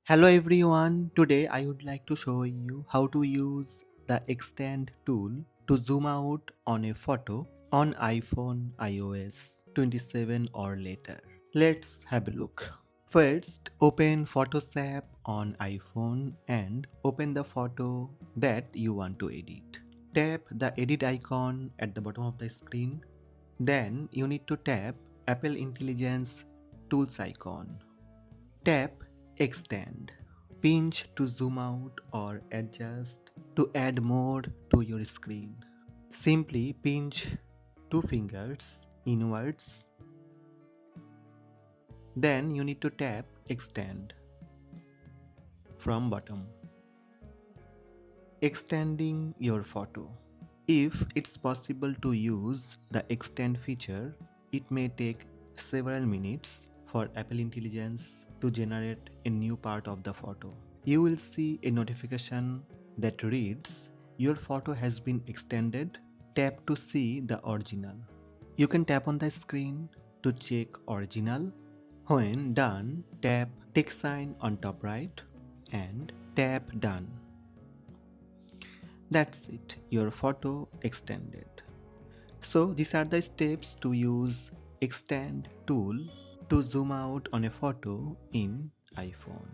Hello everyone, today I would like to show you how to use the extend tool to zoom out on a photo on iPhone iOS 27 or later. Let's have a look. First, open Photos app on iPhone and open the photo that you want to edit. Tap the edit icon at the bottom of the screen. Then you need to tap Apple Intelligence Tools icon. Tap Extend. Pinch to zoom out or adjust to add more to your screen. Simply pinch two fingers inwards. Then you need to tap Extend from bottom. Extending your photo. If it's possible to use the extend feature, it may take several minutes for Apple Intelligence to generate a new part of the photo. You will see a notification that reads, "Your photo has been extended. Tap to see the original." You can tap on the screen to check original. When done, tap tick sign on top right and tap done. That's it, your photo extended. So these are the steps to use extend tool to zoom out on a photo in iPhone.